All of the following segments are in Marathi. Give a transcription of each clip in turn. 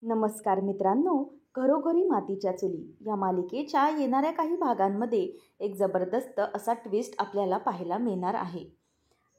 नमस्कार मित्रांनो, घरोघरी मातीच्या चुली या मालिकेच्या येणाऱ्या काही भागांमध्ये एक जबरदस्त असा ट्विस्ट आपल्याला पाहायला मिळणार आहे.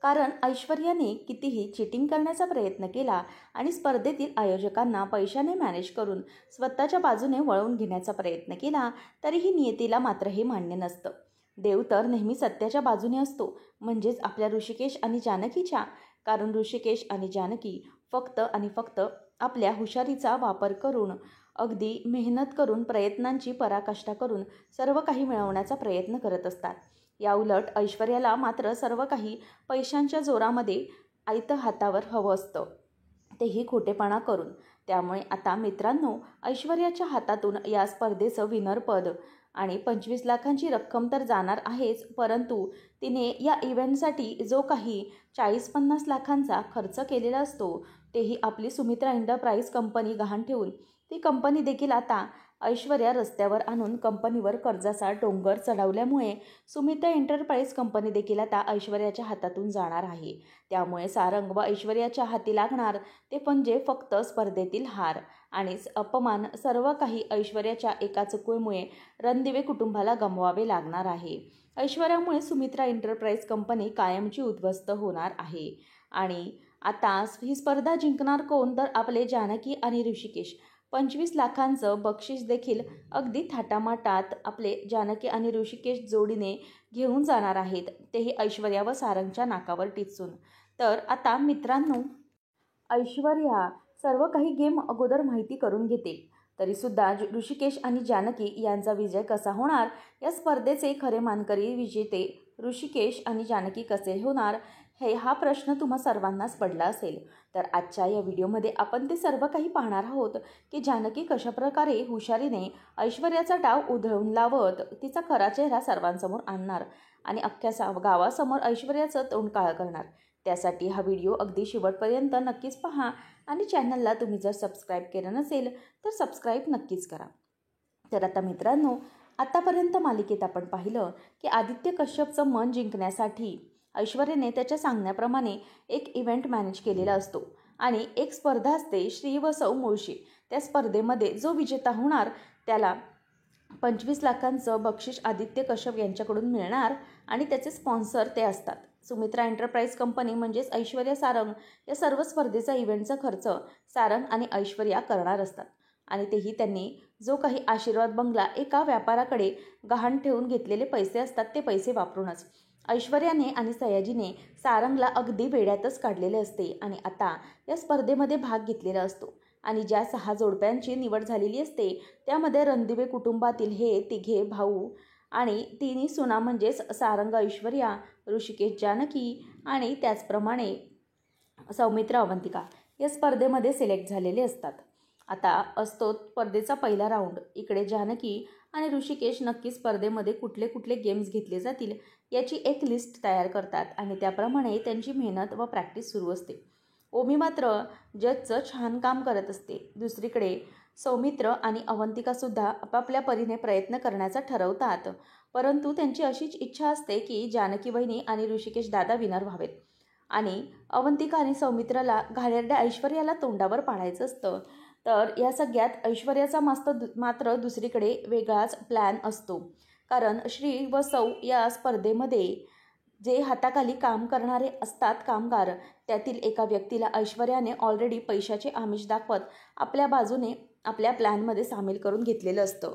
कारण ऐश्वर्याने कितीही चिटिंग करण्याचा प्रयत्न केला आणि स्पर्धेतील आयोजकांना पैशाने मॅनेज करून स्वतःच्या बाजूने वळवून घेण्याचा प्रयत्न केला, तरीही नियतीला मात्र हे मान्य नसतं. देव तर नेहमी सत्याच्या बाजूने असतो, म्हणजेच आपल्या ऋषिकेश आणि जानकीच्या. कारण ऋषिकेश आणि जानकी फक्त आणि फक्त आपल्या हुशारीचा वापर करून, अगदी मेहनत करून, प्रयत्नांची पराकाष्ठा करून सर्व काही मिळवण्याचा प्रयत्न करत असतात. याउलट ऐश्वर्याला मात्र सर्व काही पैशांच्या जोरामध्ये आयतं हातावर हवं असतं, तेही खोटेपणा करून. त्यामुळे आता मित्रांनो, ऐश्वर्याच्या हातातून या स्पर्धेचं विनरपद आणि 25 लाखांची रक्कम तर जाणार आहेच, परंतु तिने या इव्हेंटसाठी जो काही 40-50 लाखांचा खर्च केलेला असतो, तेही आपली सुमित्रा एंटरप्राइज कंपनी गहाण ठेवून ती कंपनी देखील आता ऐश्वर्या रस्त्यावर आणून कंपनीवर कर्जाचा डोंगर चढवल्यामुळे सुमित्रा एंटरप्राइज कंपनी देखील आता ऐश्वर्याच्या हातातून जाणार आहे. त्यामुळे सारंग व ऐश्वर्याच्या हाती लागणार ते म्हणजे फक्त स्पर्धेतील हार आणि अपमान. सर्व काही ऐश्वर्याच्या एका चुकीमुळे रणदिवे कुटुंबाला गमवावे लागणार आहे. ऐश्वर्यामुळे सुमित्रा एंटरप्राइज कंपनी कायमची उद्ध्वस्त होणार आहे. आणि आता ही स्पर्धा जिंकणार कोण? तर आपले जानकी आणि ऋषिकेश. 25 लाखांचं बक्षीस देखील अगदी थाटामाटात आपले जानकी आणि ऋषिकेश जोडीने घेऊन जाणार आहेत, तेही ऐश्वर्या व सारंगच्या नाकावर टिचून. तर आता मित्रांनो, ऐश्वर्या सर्व काही गेम अगोदर माहिती करून घेते, तरीसुद्धा ऋषिकेश आणि जानकी यांचा विजय कसा होणार? या स्पर्धेचे खरे मानकरी विजेते ऋषिकेश आणि जानकी कसे होणार? हा प्रश्न तुम्हा सर्वांनाच पडला असेल. तर आजच्या या व्हिडिओमध्ये आपण ते सर्व काही पाहणार आहोत की जानकी कशाप्रकारे हुशारीने ऐश्वर्याचा डाव उधळून लावत तिचा खरा चेहरा सर्वांसमोर आणणार आणि अख्ख्या गावासमोर ऐश्वर्याचं तोंड काळं करणार. त्यासाठी हा व्हिडिओ अगदी शेवटपर्यंत नक्कीच पहा आणि चॅनलला तुम्ही जर सबस्क्राईब केलं नसेल तर सबस्क्राईब नक्कीच करा. तर आता मित्रांनो, आतापर्यंत मालिकेत आपण पाहिलं की आदित्य कश्यपचं मन जिंकण्यासाठी ऐश्वर्याने त्याच्या सांगण्याप्रमाणे एक इव्हेंट मॅनेज केलेला असतो आणि एक स्पर्धा असते, श्री व सौ मुळशी. त्या स्पर्धेमध्ये जो विजेता होणार त्याला 25 लाखांचं बक्षीस आदित्य कश्यप यांच्याकडून मिळणार आणि त्याचे स्पॉन्सर ते असतात सुमित्रा एंटरप्राइज कंपनी, म्हणजेच ऐश्वर्या सारंग. या सर्व स्पर्धेचा इव्हेंटचा खर्च सारंग आणि ऐश्वर्या करणार असतात आणि तेही त्यांनी जो काही आशीर्वाद बंगला एका व्यापाराकडे गहाण ठेवून घेतलेले पैसे असतात, ते पैसे वापरूनच. ऐश्वर्याने आणि सयाजीने सारंगला अगदी वेड्यातच काढलेले असते आणि आता या स्पर्धेमध्ये भाग घेतलेला असतो आणि ज्या 6 जोडप्यांची निवड झालेली असते त्यामध्ये रणदिवे कुटुंबातील हे तिघे भाऊ आणि 3 सुना, म्हणजेच सारंग ऐश्वर्या, ऋषिकेश जानकी आणि त्याचप्रमाणे सौमित्रा अवंतिका या स्पर्धेमध्ये सिलेक्ट झालेले असतात. आता असतो स्पर्धेचा पहिला राऊंड. इकडे जानकी आणि ऋषिकेश नक्की स्पर्धेमध्ये कुठले कुठले गेम्स घेतले जातील याची एक लिस्ट तयार करतात आणि त्याप्रमाणे त्यांची मेहनत व प्रॅक्टिस सुरू असते. ओमी मात्र जजचं छान काम करत असते. दुसरीकडे सौमित्र आणि अवंतिकासुद्धा आपापल्या परीने प्रयत्न करण्याचा ठरवतात, परंतु त्यांची अशीच इच्छा असते की जानकी वहिनी आणि ऋषिकेश दादा विनर व्हावेत आणि अवंतिका आणि सौमित्राला घाणेरड्या ऐश्वर्याला तोंडावर पाडायचं असतं. तर या सगळ्यात ऐश्वर्याचा मात्र दुसरीकडे वेगळाच प्लॅन असतो. कारण श्री व सौ या स्पर्धेमध्ये जे हाताखाली काम करणारे असतात कामगार, त्यातील एका व्यक्तीला ऐश्वर्याने ऑलरेडी पैशाचे आमिष दाखवत आपल्या बाजूने आपल्या प्लॅनमध्ये सामील करून घेतलेलं असतं.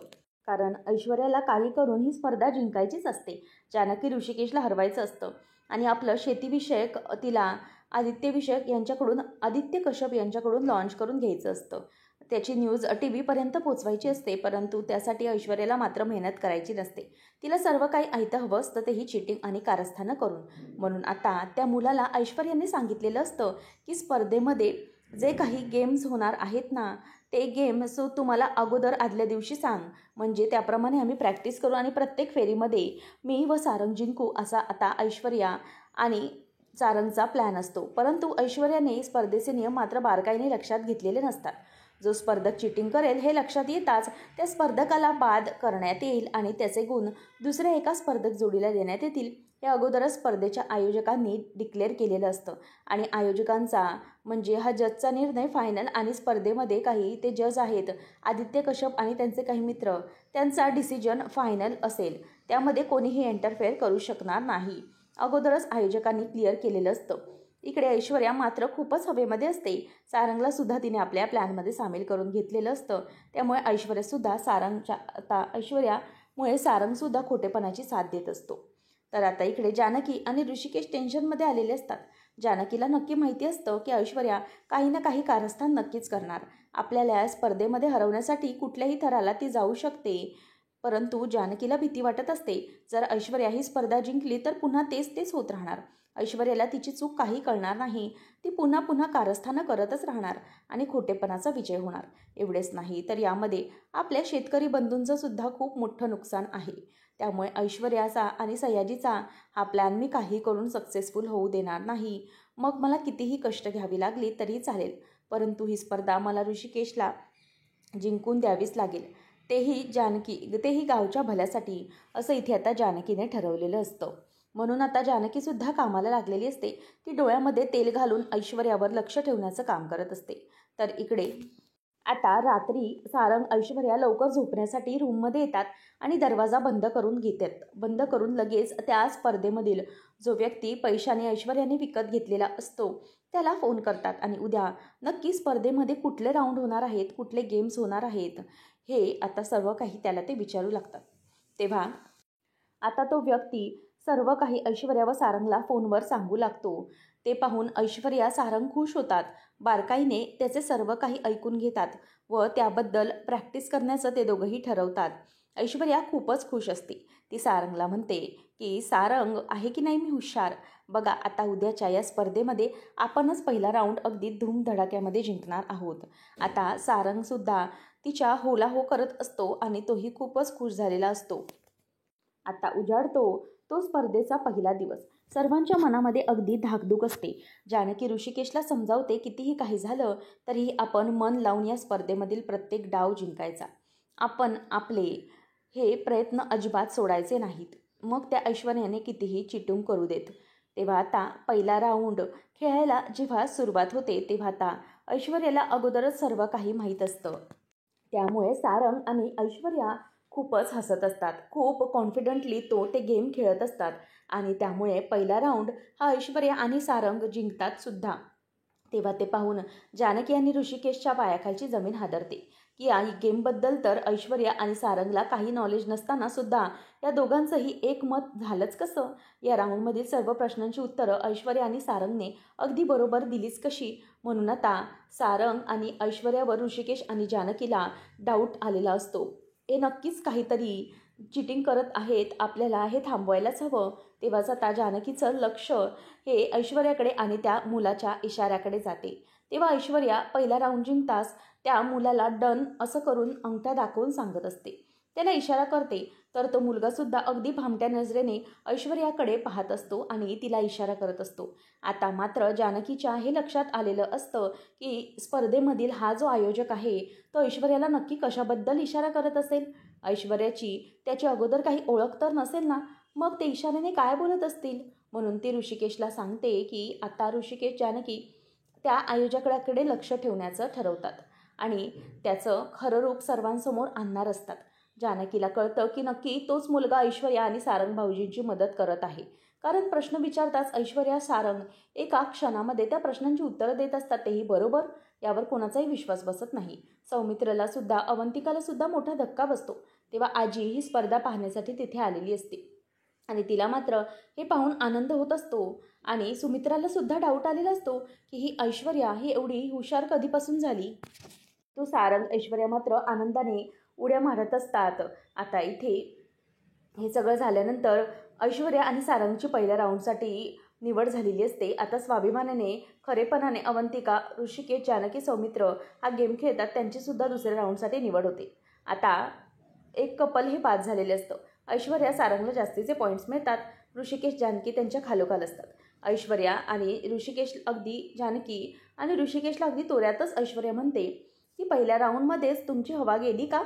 कारण ऐश्वर्याला काही करून ही स्पर्धा जिंकायचीच असते. जानकी ऋषिकेशला हरवायचं असतं आणि आपलं शेतीविषयक तिला आदित्य कश्यप यांच्याकडून लॉन्च करून घ्यायचं असतं. त्याची न्यूज TV पर्यंत पोचवायची असते, परंतु त्यासाठी ऐश्वर्याला मात्र मेहनत करायची नसते. तिला सर्व काही आयतं हवं असतं, तेही चिटिंग आणि कारस्थानं करून. म्हणून आता त्या मुलाला ऐश्वर्याने सांगितलेलं असतं की स्पर्धेमध्ये जे काही गेम्स होणार आहेत ना, ते गेम्स तुम्हाला अगोदर आदल्या दिवशी सांग, म्हणजे त्याप्रमाणे आम्ही प्रॅक्टिस करू आणि प्रत्येक फेरीमध्ये मी व सारंग जिंकू, असा आता ऐश्वर्या आणि सारंगचा प्लॅन असतो. परंतु ऐश्वर्याने स्पर्धेचे नियम मात्र बारकाईने लक्षात घेतलेले नसतात. जो स्पर्धक चिटिंग करेल हे लक्षात येताच त्या स्पर्धकाला बाद करण्यात येईल आणि त्याचे गुण दुसऱ्या एका स्पर्धक जोडीला देण्यात येतील हे अगोदरच स्पर्धेच्या आयोजकांनी डिक्लेअर केलेलं असतं आणि आयोजकांचा म्हणजे हा जजचा निर्णय फायनल आणि स्पर्धेमध्ये काही ते जज आहेत आदित्य कश्यप आणि त्यांचे काही मित्र, त्यांचा डिसिजन फायनल असेल. त्यामध्ये कोणीही एंटरफेअर करू शकणार नाही, अगोदरच आयोजकांनी क्लिअर केलेलं असतं. इकडे ऐश्वर्या मात्र खूपच हवेमध्ये असते. सारंगला सुद्धा तिने आपल्या प्लॅनमध्ये सामील करून घेतलेलं असतं. त्यामुळे ऐश्वर्यामुळे सारंगसुद्धा खोटेपणाची साथ देत असतो. तर आता इकडे जानकी आणि ऋषिकेश टेन्शनमध्ये आलेले असतात. जानकीला नक्की माहिती असतं की ऐश्वर्या काही ना काही कारस्थान नक्कीच करणार. आपल्याला या स्पर्धेमध्ये हरवण्यासाठी कुठल्याही थराला ती जाऊ शकते. परंतु जानकीला भीती वाटत असते, जर ऐश्वर्या ही स्पर्धा जिंकली तर पुन्हा तेच होत राहणार. ऐश्वर्याला तिची चूक काही कळणार नाही. ती पुन्हा पुन्हा कारस्थानं करतच राहणार आणि खोटेपणाचा विजय होणार. एवढेच नाही तर यामध्ये आपल्या शेतकरी बंधूंचं सुद्धा खूप मोठं नुकसान आहे. त्यामुळे ऐश्वर्याचा आणि सयाजीचा हा प्लॅन मी काही करून सक्सेसफुल होऊ देणार नाही. मग मला कितीही कष्ट घ्यावी लागली तरी चालेल, परंतु ही स्पर्धा मला ऋषिकेशला जिंकून द्यावीच लागेल, तेही गावच्या भल्यासाठी, असं इथे आता जानकीने ठरवलेलं असतं. म्हणून आता जानकीसुद्धा कामाला लागलेली असते. ती डोळ्यामध्ये तेल घालून ऐश्वर्यावर लक्ष ठेवण्याचं काम करत असते. तर इकडे आता रात्री सारंग ऐश्वर्या लवकर झोपण्यासाठी रूममध्ये येतात आणि दरवाजा बंद करून घेतात. बंद करून लगेच त्या स्पर्धेमधील जो व्यक्ती पैशाने ऐश्वर्याने विकत घेतलेला असतो त्याला फोन करतात आणि उद्या नक्की स्पर्धेमध्ये कुठले राऊंड होणार आहेत, कुठले गेम्स होणार आहेत, हे आता सर्व काही त्याला ते विचारू लागतात. तेव्हा आता तो व्यक्ती सर्व काही ऐश्वर्या व सारंगला फोनवर सांगू लागतो. ते पाहून ऐश्वर्या सारंग खुश होतात. बारकाईने त्याचे सर्व काही ऐकून घेतात व त्याबद्दल प्रॅक्टिस करण्याचं ते दोघंही ठरवतात. ऐश्वर्या खूपच खुश असते. ती सारंगला म्हणते की सारंग आहे की नाही मी हुशार, बघा आता उद्याच्या या स्पर्धेमध्ये आपणच पहिला राऊंड अगदी धूमधडाक्यामध्ये जिंकणार आहोत. आता सारंगसुद्धा तिच्या होला हो करत असतो आणि तोही खूपच खुश झालेला असतो. आता उजाडतो तो स्पर्धेचा पहिला दिवस. सर्वांच्या मनामध्ये अगदी धाकधूक असते. जानकी ऋषिकेशला समजावते कितीही काही झालं तरीही आपण मन लावून या स्पर्धेमधील प्रत्येक डाव जिंकायचा. आपण आपले हे प्रयत्न अजिबात सोडायचे नाहीत. मग त्या ऐश्वर्याने कितीही चिटून करू देत. तेव्हा आता पहिला राऊंड खेळायला जेव्हा सुरुवात होते तेव्हा आता ऐश्वर्याला अगोदरच सर्व काही माहीत असतं. त्यामुळे सारंग आणि ऐश्वर्या खूपच हसत असतात. खूप कॉन्फिडंटली ते गेम खेळत असतात आणि त्यामुळे पहिला राऊंड हा ऐश्वर्या आणि सारंग जिंकतात सुद्धा. तेव्हा ते पाहून जानकी आणि ऋषिकेशच्या पायाखालची जमीन हादरते की या गेमबद्दल तर ऐश्वर्या आणि सारंगला काही नॉलेज नसताना सुद्धा या दोघांचंही एकमत झालंच कसं. या राऊंडमधील सर्व प्रश्नांची उत्तरं ऐश्वर्या आणि सारंगने अगदी बरोबर दिलीच कशी. म्हणून आता सारंग आणि ऐश्वर्यावर ऋषिकेश आणि जानकीला डाऊट आलेला असतो. हे नक्कीच काहीतरी चिटिंग करत आहेत, आपल्याला हे थांबवायलाच हवं. तेव्हाच आता जानकीचं लक्ष हे ऐश्वर्याकडे आणि त्या मुलाच्या इशाऱ्याकडे जाते. तेव्हा ऐश्वर्या पहिला राऊंड जिंकताच त्या मुलाला डन असं करून अंगठा दाखवून सांगत असते. त्याला इशारा करते तर तो मुलगासुद्धा अगदी भामट्या नजरेने ऐश्वर्याकडे पाहत असतो आणि तिला इशारा करत असतो. आता मात्र जानकीच्या हे लक्षात आलेलं असतं की स्पर्धेमधील हा जो आयोजक आहे तो ऐश्वर्याला नक्की कशाबद्दल इशारा करत असेल. ऐश्वर्याची त्याची अगोदर काही ओळख तर नसेल ना, मग ते इशाऱ्याने काय बोलत असतील. म्हणून ती ऋषिकेशला सांगते की आता ऋषिकेश जानकी त्या आयोजकाकडे लक्ष ठेवण्याचं ठरवतात आणि त्याचं खरं रूप सर्वांसमोर आणणार असतात. जानकीला कळतं की नक्की तोच मुलगा ऐश्वर्या आणि सारंग भाऊजींची मदत करत आहे. कारण प्रश्न विचारताच ऐश्वर्या सारंग एका क्षणामध्ये त्या प्रश्नांची उत्तरं देत असतात, तेही बरोबर. यावर कोणाचाही विश्वास बसत नाही. सौमित्रला सुद्धा अवंतिकाला सुद्धा मोठा धक्का बसतो. तेव्हा आजी ही स्पर्धा पाहण्यासाठी तिथे आलेली असते आणि तिला मात्र हे पाहून आनंद होत असतो आणि सुमित्राला सुद्धा डाऊट आलेला असतो की ही ऐश्वर्या ही एवढी हुशार कधीपासून झाली. तो सारंग ऐश्वर्या मात्र आनंदाने उड्या मारत असतात. आता इथे हे सगळं झाल्यानंतर ऐश्वर्या आणि सारंगची पहिल्या राऊंडसाठी निवड झालेली असते. आता स्वाभिमानाने खरेपणाने अवंतिका, ऋषिकेश, जानकी, सौमित्र हा गेम खेळतात. त्यांचीसुद्धा दुसऱ्या राऊंडसाठी निवड होते. आता एक कपल हे बाद झालेले असतं. ऐश्वर्या सारंगला जास्तीचे पॉईंट्स मिळतात. ऋषिकेश, जानकी त्यांच्या खालोखाल असतात. ऐश्वर्या आणि ऋषिकेश जानकी आणि ऋषिकेशला अगदी तोऱ्यातच ऐश्वर्या म्हणते की पहिल्या राऊंडमध्येच तुमची हवा गेली का?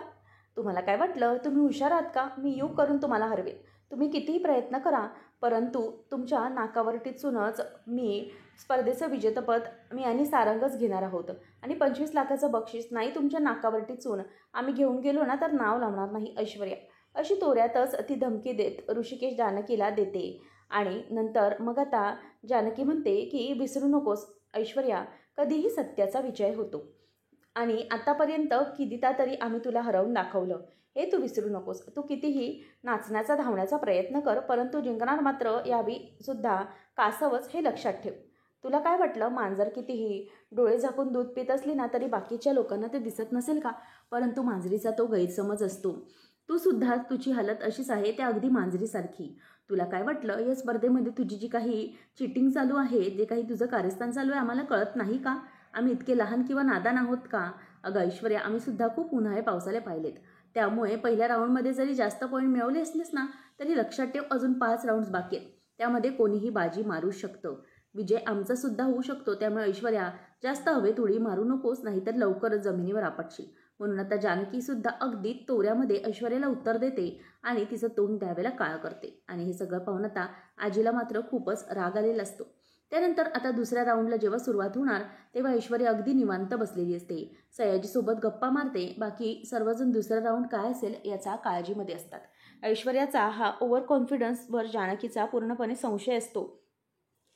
तुम्हाला काय वाटलं? तुम्ही हुशार आहात का? मी युग करून तुम्हाला हरवेन. तुम्ही कितीही प्रयत्न करा परंतु तुमच्या नाकावर टिचूनच मी स्पर्धेचं विजेतेपद मी आणि सारंगच घेणार आहोत आणि 25 लाखाचं बक्षीस नाही तुमच्या नाकावर टिचून आम्ही घेऊन गेलो ना तर नाव लावणार नाही ऐश्वर्या, अशी तोऱ्यातच ती धमकी देत ऋषिकेश जानकीला देते. आणि नंतर मग आता जानकी म्हणते की विसरू नकोस ऐश्वर्या, कधीही सत्याचा विजय होतो आणि आतापर्यंत कितीदा तरी आम्ही तुला हरवून दाखवलं, हे तू विसरू नकोस. तू कितीही नाचण्याचा धावण्याचा प्रयत्न कर, परंतु जिंकणार मात्र यावी सुद्धा कासवच, हे लक्षात ठेव. तुला काय वाटलं, मांजर कितीही डोळे झाकून दूध पित असली ना तरी बाकीच्या लोकांना ते दिसत नसेल का? परंतु मांजरीचा तो गैरसमज असतो. तू सुद्धा तुझी हालत अशीच आहे, त्या अगदी मांजरीसारखी. तुला काय वाटलं, या स्पर्धेमध्ये तुझी जी काही चिटिंग चालू आहे, जे काही तुझं कारस्थान चालू आहे, आम्हाला कळत नाही का? आम्ही इतके लहान किंवा नादान आहोत का? अगं ऐश्वर्या, आम्ही सुद्धा खूप उन्हाळे पावसाळे पाहिलेत. त्यामुळे पहिल्या राऊंडमध्ये जरी जास्त पॉईंट मिळवले असलेस ना तरी लक्षात ठेव, अजून 5 राऊंड्स बाकी आहेत. त्यामध्ये कोणीही बाजी मारू शकतं. विजय आमचा सुद्धा होऊ शकतो. त्यामुळे ऐश्वर्या, जास्त हवेत उडी मारू नकोस, नाहीतर लवकरच जमिनीवर आपटशील. म्हणून आता जानकी सुद्धा अगदी तोऱ्यामध्ये ऐश्वर्याला उत्तर देते आणि तिचं तोंड त्यावेळेला काळं करते. आणि हे सगळं पाहून आता आजीला मात्र खूपच राग आलेला असतो. त्यानंतर आता दुसऱ्या राऊंडला जेव्हा सुरुवात होणार तेव्हा ऐश्वर्या अगदी निवांत बसलेली असते. सयाजीसोबत गप्पा मारते. बाकी सर्वजण दुसरा राऊंड काय असेल याचा काळजीमध्ये असतात. ऐश्वर्याचा हा ओव्हर कॉन्फिडन्सवर जानकीचा पूर्णपणे संशय असतो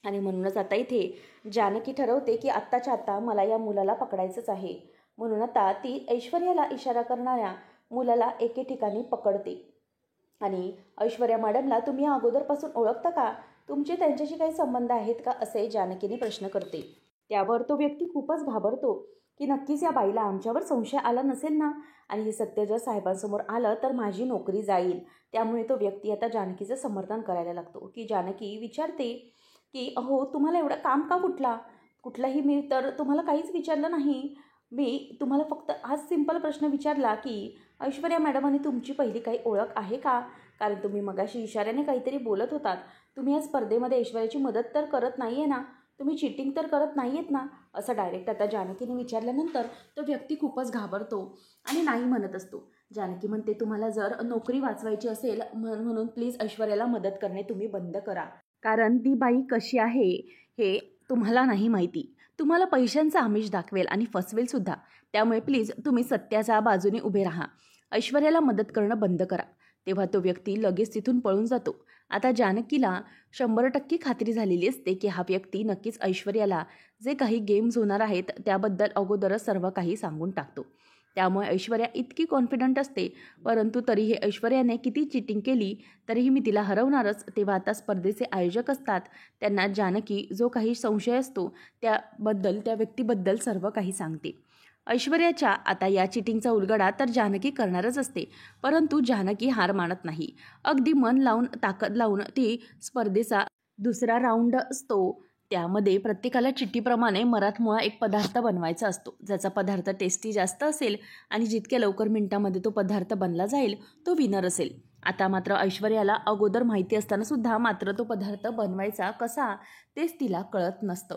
आणि म्हणूनच आता इथे जानकी ठरवते की आत्ताच्या आत्ता मला या मुलाला पकडायचंच आहे. म्हणून आता ती ऐश्वर्याला इशारा करणाऱ्या मुलाला एके ठिकाणी पकडते आणि ऐश्वर्या मॅडमला तुम्ही या अगोदरपासून ओळखता का? तुमचे त्यांच्याशी काही संबंध आहेत का, असे जानकीने प्रश्न करते. त्यावर तो व्यक्ती खूपच घाबरतो की नक्कीच या बाईला आमच्यावर संशय आला नसेल ना, आणि हे सत्य जर साहेबांसमोर आलं तर माझी नोकरी जाईल. त्यामुळे तो व्यक्ती आता जानकीचं समर्थन करायला लागतो. की जानकी विचारते की अहो, तुम्हाला एवढं काम का कुठलाही मी तर तुम्हाला काहीच विचारलं नाही. मी तुम्हाला फक्त हाच सिंपल प्रश्न विचारला की ऐश्वर्या मॅडम आणि तुमची पहिली काही ओळख आहे का? कारण तुम्ही मगाशी इशाऱ्याने काहीतरी बोलत होतात. तुम्ही या स्पर्धेमध्ये ऐश्वर्याची मदत तर करत नाही आहे ना, तुम्ही चिटिंग तर करत नाही आहेत ना, असं डायरेक्ट आता जानकीने विचारल्यानंतर तो व्यक्ती खूपच घाबरतो आणि नाही म्हणत असतो. जानकी म्हणते, तुम्हाला जर नोकरी वाचवायची असेल म्हणून प्लीज ऐश्वर्याला मदत करणे तुम्ही बंद करा. कारण ती बाई कशी आहे हे तुम्हाला नाही माहिती. तुम्हाला पैशांचं आमिष दाखवेल आणि फसवेल सुद्धा. त्यामुळे प्लीज तुम्ही सत्याच्या बाजूने उभे राहा. ऐश्वर्याला मदत करणं बंद करा. तेव्हा तो व्यक्ती लगेच तिथून पळून जातो. आता जानकीला 100% खात्री झालेली असते की हा व्यक्ती नक्कीच ऐश्वर्याला जे काही गेम्स होणार आहेत त्याबद्दल अगोदरच सर्व काही सांगून टाकतो. त्यामुळे ऐश्वर्या इतकी कॉन्फिडंट असते. परंतु तरीही ऐश्वर्याने किती चिटिंग केली तरीही मी तिला हरवणारच. तेव्हा आता स्पर्धेचे आयोजक असतात, त्यांना जानकी जो काही संशय असतो त्याबद्दल त्या व्यक्तीबद्दल सर्व काही सांगते. ऐश्वर्याच्या आता या चिटिंगचा उलगडा तर जानकी करणारच असते. परंतु जानकी हार मानत नाही. अगदी मन लावून ताकद लावून ती स्पर्धेचा दुसरा राऊंड असतो त्यामध्ये प्रत्येकाला चिठ्ठीप्रमाणे मराठमोळा एक पदार्थ बनवायचा असतो. ज्याचा पदार्थ टेस्टी जास्त असेल आणि जितक्या लवकर मिनिटामध्ये तो पदार्थ बनला जाईल तो विनर असेल. आता मात्र ऐश्वर्याला अगोदर माहिती असताना सुद्धा मात्र तो पदार्थ बनवायचा कसा तेच तिला कळत नसतं.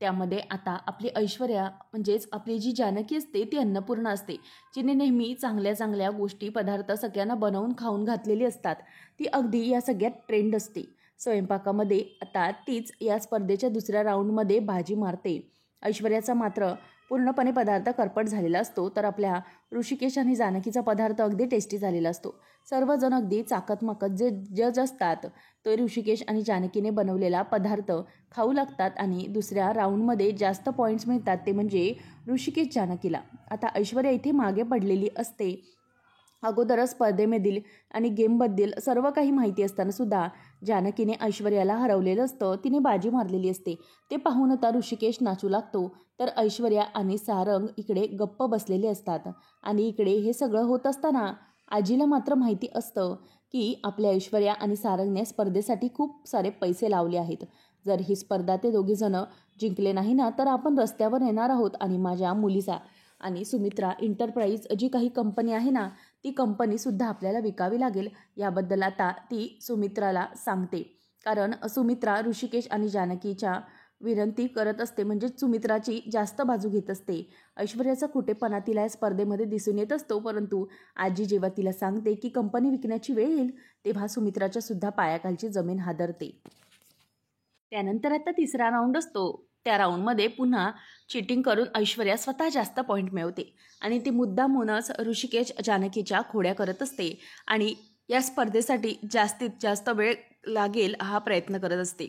त्यामध्ये आता आपली ऐश्वर्या म्हणजेच आपली जी जानकी असते ती अन्नपूर्णा असते, जिने नेहमी चांगल्या चांगल्या गोष्टी पदार्थ सगळ्यांना बनवून खाऊन घातलेली असतात. ती अगदी या सगळ्यात ट्रेंड असते स्वयंपाकामध्ये. आता तीच या स्पर्धेच्या दुसऱ्या राऊंडमध्ये बाजी मारते. ऐश्वर्याचा मात्र पूर्णपणे पदार्थ करपट झालेला असतो, तर आपल्या ऋषिकेश आणि जानकीचा पदार्थ अगदी टेस्टी झालेला असतो. सर्वजण अगदी चाकतमाकत जे जज असतात तो ऋषिकेश आणि जानकीने बनवलेला पदार्थ खाऊ लागतात आणि दुसऱ्या राऊंडमध्ये जास्त पॉईंट्स मिळतात ते म्हणजे ऋषिकेश जानकीला. आता ऐश्वर्या इथे मागे पडलेली असते. अगोदरच स्पर्धेमधील आणि गेमबद्दल सर्व काही माहिती असताना सुद्धा जानकीने ऐश्वर्याला हरवलेलं असतं. तिने बाजी मारलेली असते. ते पाहून आता ऋषिकेश नाचू लागतो, तर ऐश्वर्या आणि सारंग इकडे गप्प बसलेले असतात. आणि इकडे हे सगळं होत असताना आजीला मात्र माहिती असतं की आपल्या ऐश्वर्या आणि सारंगने स्पर्धेसाठी खूप सारे पैसे लावले आहेत. जर ही स्पर्धा ते दोघेजण जिंकले नाही ना तर आपण रस्त्यावर येणार आहोत आणि माझ्या मुलीचा आणि सुमित्रा इंटरप्राइज जी काही कंपनी आहे ना ती कंपनीसुद्धा आपल्याला विकावी लागेल. याबद्दल आता ती सुमित्राला सांगते. कारण सुमित्रा ऋषिकेश आणि जानकीच्या विनंती करत असते, म्हणजे सुमित्राची जास्त बाजू घेत असते. ऐश्वर्याचा खोटेपणा तिला या स्पर्धेमध्ये दिसून येत असतो, परंतु आजी जेव्हा तिला सांगते की कंपनी विकण्याची वेळ येईल, तेव्हा सुमित्राच्या सुद्धा पायाखालची जमीन हादरते. त्यानंतर आता तिसरा राऊंड असतो. त्या राऊंडमध्ये पुन्हा चिटिंग करून ऐश्वर्या स्वतः जास्त पॉईंट मिळवते आणि ती मुद्दामूनच ऋषिकेश जानकीच्या खोड्या करत असते आणि या स्पर्धेसाठी जास्तीत जास्त वेळ लागेल हा प्रयत्न करत असते.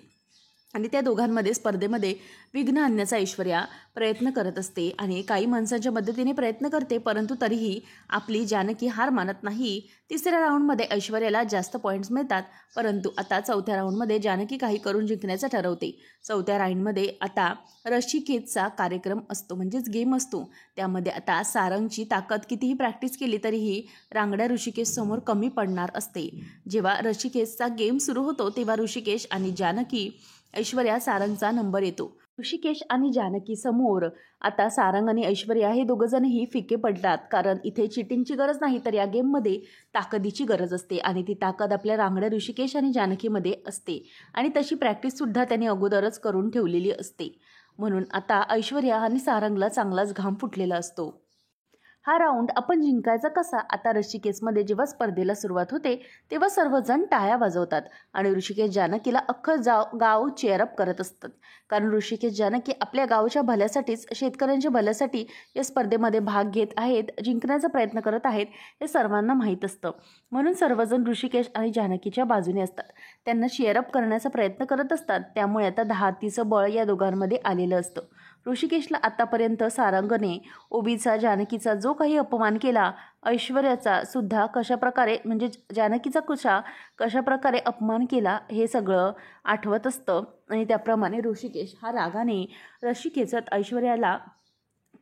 आणि त्या दोघांमध्ये स्पर्धेमध्ये विघ्न आणण्याचा ऐश्वर्या प्रयत्न करत असते आणि काही माणसांच्या मदतीने प्रयत्न करते, परंतु तरीही आपली जानकी हार मानत नाही. तिसऱ्या राऊंडमध्ये ऐश्वर्याला जास्त पॉईंट्स मिळतात, परंतु आता चौथ्या राऊंडमध्ये जानकी काही करून जिंकण्याचं ठरवते. चौथ्या राऊंडमध्ये आता ऋषिकेशचा कार्यक्रम असतो, म्हणजेच गेम असतो. त्यामध्ये आता सारंगची ताकद कितीही प्रॅक्टिस केली तरीही रांगड्या ऋषिकेशसमोर कमी पडणार असते. जेव्हा ऋषिकेशचा गेम सुरू होतो तेव्हा ऋषिकेश आणि जानकी, ऐश्वर्या, सारंगचा नंबर येतो. ऋषिकेश आणि जानकी समोर आता सारंग आणि ऐश्वर्या हे दोघंजणही फिके पडतात, कारण इथे चिटिंगची गरज नाही तर या गेममध्ये ताकदीची गरज असते आणि ती ताकद आपल्या रांगड्या ऋषिकेश आणि जानकीमध्ये असते आणि तशी प्रॅक्टिससुद्धा त्यांनी अगोदरच करून ठेवलेली असते. म्हणून आता ऐश्वर्या आणि सारंगला चांगलाच घाम फुटलेला असतो. हा राऊंड आपण जिंकायचा कसा? आता ऋषिकेशमध्ये जेव्हा स्पर्धेला सुरुवात होते तेव्हा सर्वजण टाळ्या वाजवतात आणि ऋषिकेश जानकीला अख्खं गाव चेअरअप करत असतात, कारण ऋषिकेश जानकी आपल्या गावच्या भल्यासाठीच, शेतकऱ्यांच्या भल्यासाठी या स्पर्धेमध्ये भाग घेत आहेत, जिंकण्याचा प्रयत्न करत आहेत हे सर्वांना माहीत असतं. म्हणून सर्वजण ऋषिकेश आणि जानकीच्या बाजूने असतात, त्यांना चेअरअप करण्याचा प्रयत्न करत असतात. त्यामुळे आता 10-30 बळ या दोघांमध्ये आलेलं असतं. ऋषिकेशला आतापर्यंत सारंगने ओबीचा, जानकीचा जो काही अपमान केला, ऐश्वर्याचा सुद्धा कशाप्रकारे, म्हणजे जानकीचा कशाप्रकारे अपमान केला हे सगळं आठवत असतं आणि त्याप्रमाणे ऋषिकेश हा रागाने ऋषिकेशात ऐश्वर्याला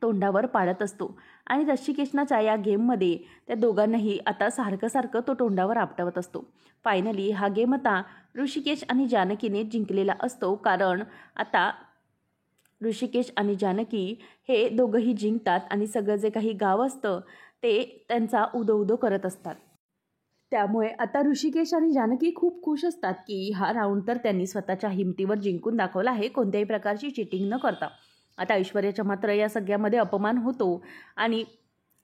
तोंडावर पाडत असतो आणि ऋषिकेशनाच्या या गेममध्ये त्या दोघांनाही आता सारखं तो तोंडावर आपटवत असतो. फायनली हा गेम आता ऋषिकेश आणि जानकीने जिंकलेला असतो, कारण आता ऋषिकेश आणि जानकी हे दोघंही जिंकतात आणि सगळं जे काही गाव असतं ते त्यांचा उदो करत असतात. त्यामुळे आता ऋषिकेश आणि जानकी खूप खुश असतात की हा राऊंड तर त्यांनी स्वतःच्या हिमतीवर जिंकून दाखवला आहे, कोणत्याही प्रकारची चिटिंग न करता. आता ऐश्वर्याच्या मात्र या सगळ्यामध्ये अपमान होतो आणि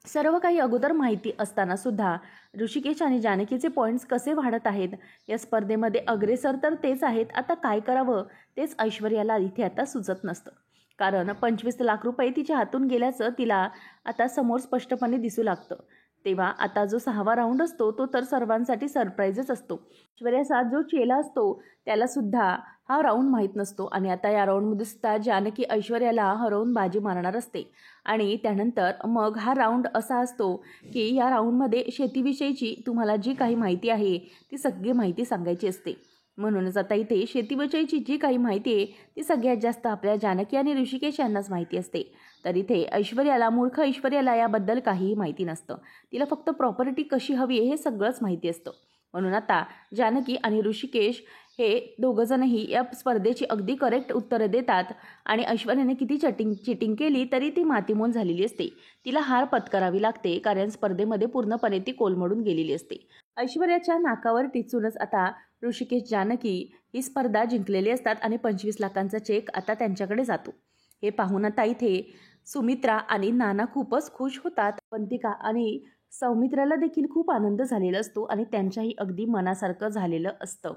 सर्व काही अगोदर माहिती असताना सुद्धा ऋषिकेश आणि जानकीचे पॉईंट्स कसे वाढत आहेत, या स्पर्धेमध्ये अग्रेसर तर तेच आहेत, आता काय करावं तेच ऐश्वर्याला इथे आता सुचत नसतं, कारण 25 लाख रुपये तिच्या हातून गेल्याचं तिला आता समोर स्पष्टपणे दिसू लागतं. तेव्हा आता जो 6वा राऊंड असतो तो तर सर्वांसाठी सरप्राईजच असतो. ऐश्वर्याचा जो चेला असतो त्याला सुद्धा हा राऊंड माहीत नसतो आणि आता या राऊंडमध्ये सुद्धा जानकी ऐश्वर्याला हरवून बाजी मारणार असते आणि त्यानंतर मग हा राऊंड असा असतो की या राऊंडमध्ये शेतीविषयीची तुम्हाला जी काही माहिती आहे ती सगळी माहिती सांगायची असते. म्हणूनच आता इथे शेतीविषयीची जी काही माहिती आहे ती सगळ्यात जास्त आपल्या जानकी आणि ऋषिकेश यांनाच माहिती असते. तर इथे मूर्ख ऐश्वर्याला याबद्दल काहीही माहिती नसतं, तिला फक्त प्रॉपर्टी कशी हवी हे सगळंच माहिती असतं. म्हणून आता जानकी आणि ऋषिकेश हे दोघंजणही या स्पर्धेची अगदी करेक्ट उत्तरं देतात आणि ऐश्वर्याने किती चिटिंग केली तरी ती मातीमोल झालेली असते, तिला हार पत्करावी लागते, कारण स्पर्धेमध्ये पूर्णपणे ती कोलमडून गेलेली असते. ऐश्वर्याच्या नाकावर टिचूनच आता ऋषिकेश, जानकी ही स्पर्धा जिंकलेली असतात आणि 25 लाखांचा चेक आता त्यांच्याकडे जातो. हे पाहून आता इथे सुमित्रा आणि नाना खूपच खुश होतात. अवंतिका आणि सौमित्राला देखील खूप आनंद झालेला असतो आणि त्यांच्याही अगदी मनासारखं झालेलं असतं.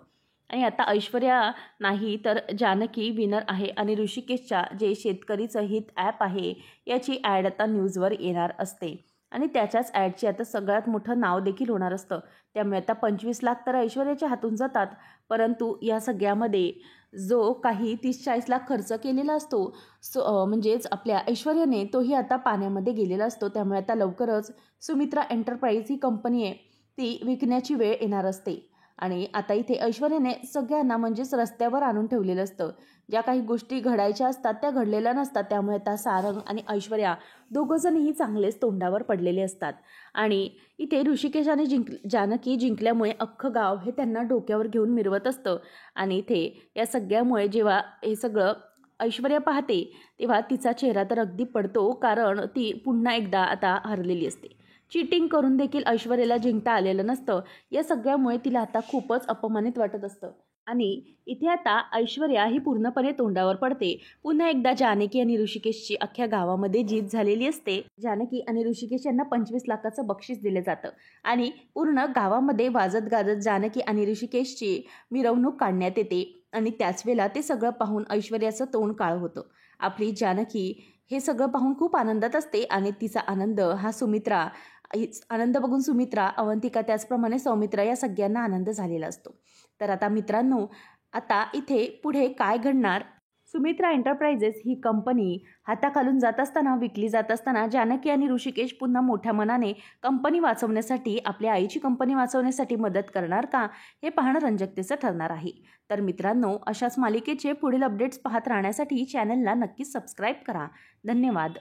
आणि आता ऐश्वर्या नाही तर जानकी विनर आहे आणि ऋषिकेशच्या जे शेतकरीचं हित ॲप आहे याची ॲड आता न्यूजवर येणार असते आणि त्याच्याच ॲडची आता सगळ्यात मोठं नाव देखील होणार असतं. त्यामुळे आता 25 लाख तर ऐश्वर्याच्या हातून जातात, परंतु या सगळ्यामध्ये जो काही 30-40 लाख खर्च केलेला असतो म्हणजेच आपल्या ऐश्वर्याने, तोही आता पाण्यामध्ये गेलेला असतो. त्यामुळे आता लवकरच सुमित्रा एंटरप्राइज ही कंपनी आहे ती विकण्याची वेळ येणार असते आणि आता इथे ऐश्वर्याने सगळ्यांना म्हणजेच रस्त्यावर आणून ठेवलेलं असतं. ज्या काही गोष्टी घडायच्या असतात त्या घडलेल्या नसतात. त्यामुळे आता सारंग आणि ऐश्वर्या दोघंजणही चांगलेच तोंडावर पडलेले असतात आणि इथे ऋषिकेश आणि जानकी जिंकल्यामुळे अख्खं गाव हे त्यांना डोक्यावर घेऊन मिरवत असतं आणि इथे या सगळ्यामुळे जेव्हा हे सगळं ऐश्वर्या पाहते तेव्हा तिचा चेहरा तर अगदी पडतो, कारण ती पुन्हा एकदा आता हरलेली असते. चिटिंग करून देखील ऐश्वर्याला जिंकता आलेलं नसतं. या सगळ्यामुळे तिला आता खूपच अपमानित वाटत असतं. आणि इथे आता ऐश्वर्या ही पूर्णपणे तोंडावर पडते. पुन्हा एकदा जानकी आणि ऋषिकेशची अख्ख्या गावामध्ये जीत झालेली असते. जानकी आणि ऋषिकेश यांना 25 लाखाचं बक्षीस दिलं जातं आणि पूर्ण गावामध्ये वाजत गाजत जानकी आणि ऋषिकेशची मिरवणूक काढण्यात येते. आणि त्याच वेळेला ते सगळं पाहून ऐश्वर्याचं तोंड काळं होतं. आपली जानकी हे सगळं पाहून खूप आनंदात असते आणि तिचा आनंद हा सुमित्रा आनंद बघून सुमित्रा, अवंतिका त्याचप्रमाणे सौमित्रा या सगळ्यांना आनंद झालेला असतो. तर आता मित्रांनो, आता इथे पुढे काय घडणार? सुमित्रा एंटरप्राइजेस ही कंपनी हाताखालून जात असताना, विकली जात असताना जानकी आणि ऋषिकेश पुन्हा मोठ्या मनाने कंपनी वाचवण्यासाठी, आपल्या आईची कंपनी वाचवण्यासाठी मदत करणार का, हे पाहणं रंजकतेचं ठरणार आहे. तर मित्रांनो, अशाच मालिकेचे पुढील अपडेट्स पाहत राहण्यासाठी चॅनलला नक्कीच सबस्क्राईब करा. धन्यवाद.